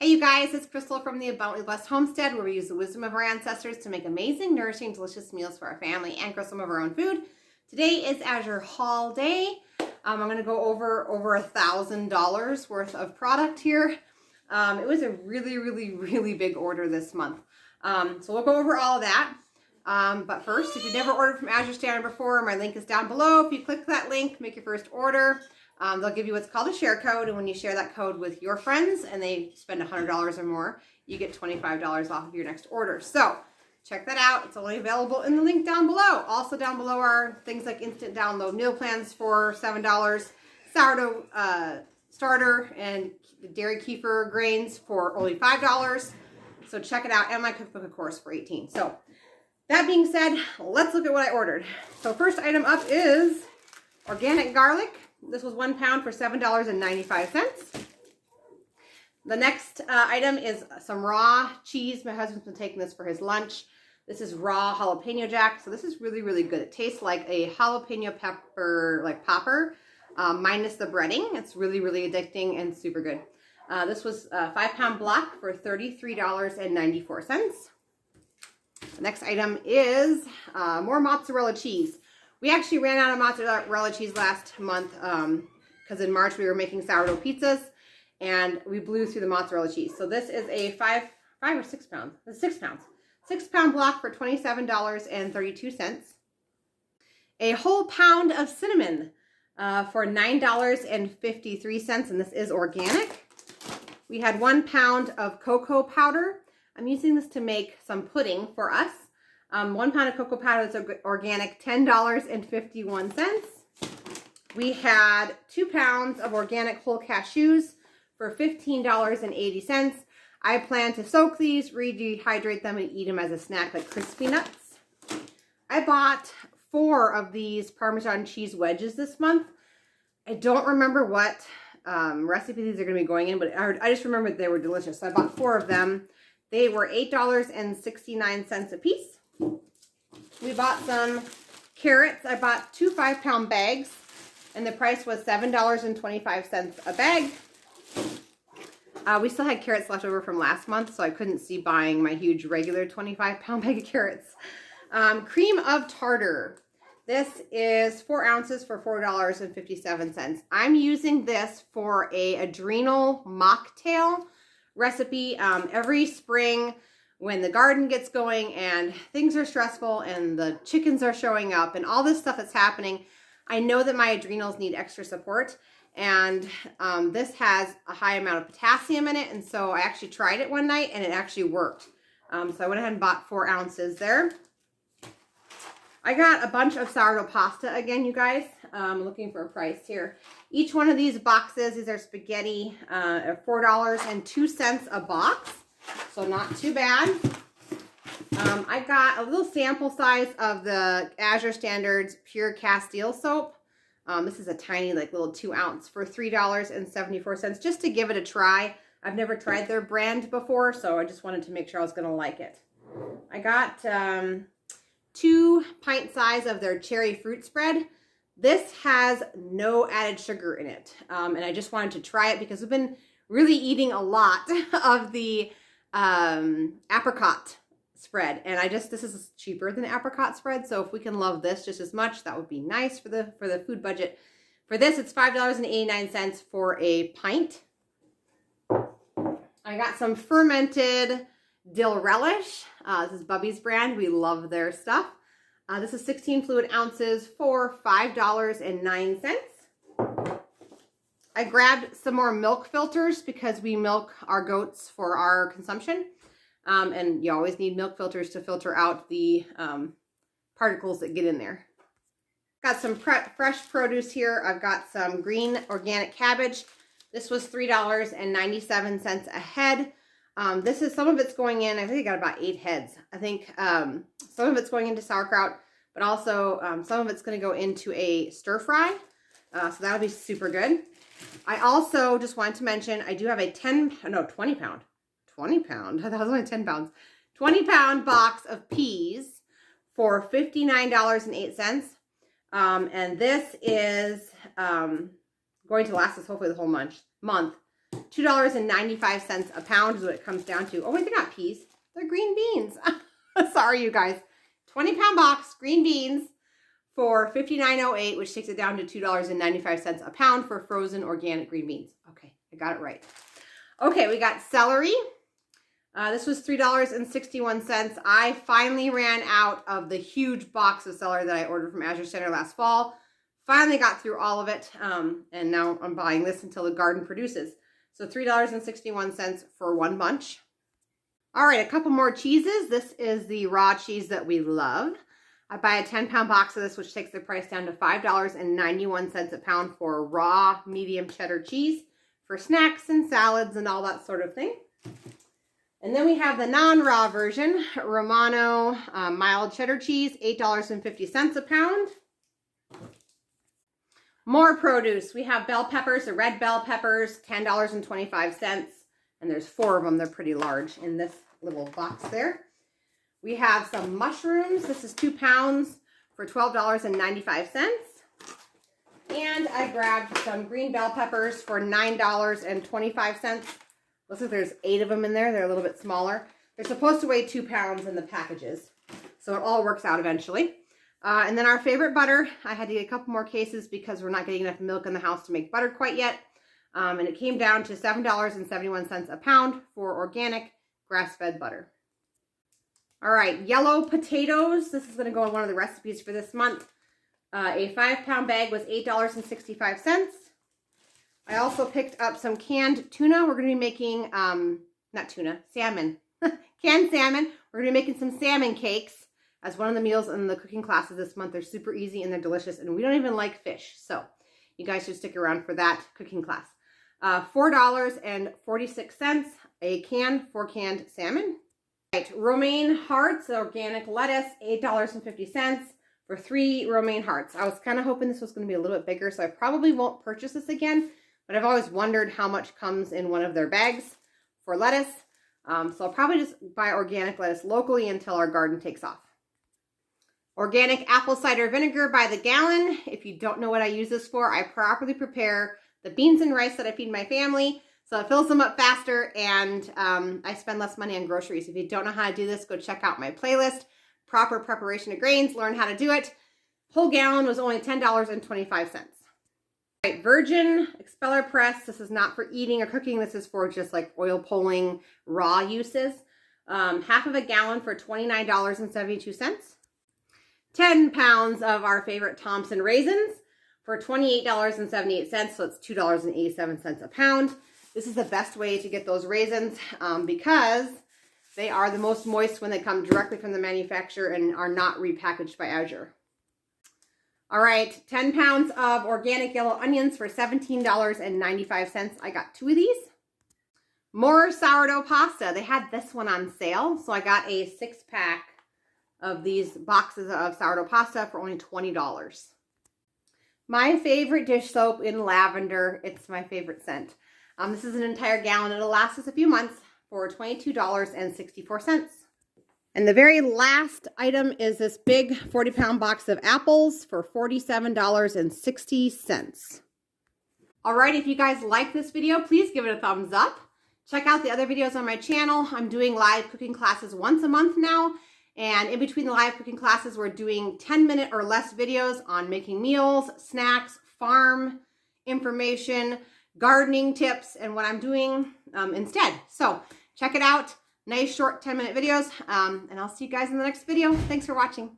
Hey you guys, it's Crystal from the Abundantly Blessed Homestead, where we use the wisdom of our ancestors to make amazing, nourishing, delicious meals for our family and grow some of our own food. Today is Azure Haul Day. I'm going to go over $1,000 worth of product here. It was a really big order this month. So we'll go over all of that. But first, if you've never ordered from Azure Standard before, my link is down below. If you click that link, make your first order. They'll give you what's called a share code, and when you share that code with your friends and they spend $100 or more, you get $25 off of your next order. So check that out. It's only available in the link down below. Also down below are things like instant download meal plans for $7, sourdough starter, and dairy kefir grains for only $5. So check it out, and my cookbook, of course, for $18. So that being said, let's look at what I ordered. So first item up is organic garlic. This was 1 pound for $7.95. The next item is some raw cheese. My husband's been taking this for his lunch. This is raw jalapeno jack. So this is really good. It tastes like a jalapeno pepper, like popper, minus the breading. It's really addicting and super good. This was a 5 pound block for $33.94. The next item is more mozzarella cheese. We actually ran out of mozzarella cheese last month because in March we were making sourdough pizzas and we blew through the mozzarella cheese. So this is a 5 or 6 pounds. It's 6 pounds. 6 pound block for $27.32. A whole pound of cinnamon for $9.53, and this is organic. We had 1 pound of cocoa powder. I'm using this to make some pudding for us. 1 pound of cocoa powder is organic, $10.51. We had 2 pounds of organic whole cashews for $15.80. I plan to soak these, rehydrate them, and eat them as a snack like crispy nuts. I bought 4 of these Parmesan cheese wedges this month. I don't remember what recipe these are going to be going in, but I just remembered they were delicious. So I bought 4 of them. They were $8.69 a piece. We bought some carrots. I bought 2 5 pound bags, and the price was $7.25 a bag. We still had carrots left over from last month, so I couldn't see buying my huge regular 25 pound bag of carrots. Cream of tartar. This is 4 ounces for $4.57. I'm using this for a adrenal mocktail recipe. Every spring when the garden gets going and things are stressful and the chickens are showing up and all this stuff that's happening, I know that my adrenals need extra support, and this has a high amount of potassium in it, and so I actually tried it one night and it actually worked. So I went ahead and bought 4 ounces there. I got a bunch of sourdough pasta again, you guys. I'm looking for a price here. Each one of these boxes, these are spaghetti, at $4.02 a box. So not too bad. I got a little sample size of the Azure Standard's Pure Castile soap. This is a tiny, like little 2 ounce for $3.74, just to give it a try. I've never tried their brand before, so I just wanted to make sure I was going to like it. I got 2 pint size of their cherry fruit spread. This has no added sugar in it, and I just wanted to try it because we've been really eating a lot of the apricot spread, and this is cheaper than apricot spread, so if we can love this just as much, that would be nice for the food budget. For this, it's $5.89 for a pint. I got some fermented dill relish. This is Bubby's brand. We love their stuff. This is 16 fluid ounces for $5.09. I grabbed some more milk filters because we milk our goats for our consumption. And you always need milk filters to filter out the particles that get in there. Got some fresh produce here. I've got some green organic cabbage. This was $3.97 a head. This is, some of it's going in, I think I got about 8 heads. I think some of it's going into sauerkraut, but also some of it's going to go into a stir fry. So that'll be super good. I also just wanted to mention, I do have a 20 pound. I thought it was only 10 pounds. 20 pound box of peas for $59.08. And this is going to last us hopefully the whole month. $2.95 a pound is what it comes down to. Oh wait, they're not peas. They're green beans. Sorry, you guys. 20-pound box, green beans for $59.08, which takes it down to $2.95 a pound for frozen organic green beans. Okay, I got it right. Okay, we got celery. This was $3.61. I finally ran out of the huge box of celery that I ordered from Azure Standard last fall. Finally got through all of it, and now I'm buying this until the garden produces. So $3.61 for one bunch. All right, a couple more cheeses. This is the raw cheese that we love. I buy a 10-pound box of this, which takes the price down to $5.91 a pound for raw medium cheddar cheese for snacks and salads and all that sort of thing. And then we have the non-raw version, Romano mild cheddar cheese, $8.50 a pound. More produce. We have bell peppers, the red bell peppers, $10.25. And there's 4 of them. They're pretty large in this little box there. We have some mushrooms. This is 2 pounds for $12.95. And I grabbed some green bell peppers for $9.25. Looks like there's 8 of them in there. They're a little bit smaller. They're supposed to weigh 2 pounds in the packages. So it all works out eventually. And then our favorite butter. I had to get a couple more cases because we're not getting enough milk in the house to make butter quite yet. And it came down to $7.71 a pound for organic grass-fed butter. All right, yellow potatoes. This is going to go in one of the recipes for this month. A 5-pound bag was $8.65. I also picked up some canned tuna. We're going to be making, not tuna, salmon. Canned salmon. We're going to be making some salmon cakes as one of the meals in the cooking classes this month. They're super easy and they're delicious, and we don't even like fish. So you guys should stick around for that cooking class. $4.46 a can for canned salmon. Right, romaine hearts, organic lettuce, $8.50 for 3 romaine hearts. I was kind of hoping this was going to be a little bit bigger, so I probably won't purchase this again, but I've always wondered how much comes in one of their bags for lettuce. So I'll probably just buy organic lettuce locally until our garden takes off. Organic apple cider vinegar by the gallon. If you don't know what I use this for, I properly prepare the beans and rice that I feed my family, so it fills them up faster, and I spend less money on groceries. If you don't know how to do this, go check out my playlist, Proper Preparation of Grains, learn how to do it. Whole gallon was only $10.25. All right, virgin expeller press. This is not for eating or cooking. This is for just like oil pulling raw uses. Half of a gallon for $29.72. 10 pounds of our favorite Thompson raisins for $28.78, so it's $2.87 a pound. This is the best way to get those raisins because they are the most moist when they come directly from the manufacturer and are not repackaged by Azure. All right, 10 pounds of organic yellow onions for $17.95. I got 2 of these. More sourdough pasta. They had this one on sale, so I got a 6-pack of these boxes of sourdough pasta for only $20. My favorite dish soap in lavender. It's my favorite scent. This is an entire gallon. It'll last us a few months for $22.64. And the very last item is this big 40-pound box of apples for $47.60. All right, if you guys like this video, please give it a thumbs up. Check out the other videos on my channel. I'm doing live cooking classes once a month now. And in between the live cooking classes, we're doing 10-minute or less videos on making meals, snacks, farm information, gardening tips, and what I'm doing instead. So check it out. Nice short 10-minute videos. And I'll see you guys in the next video. Thanks for watching.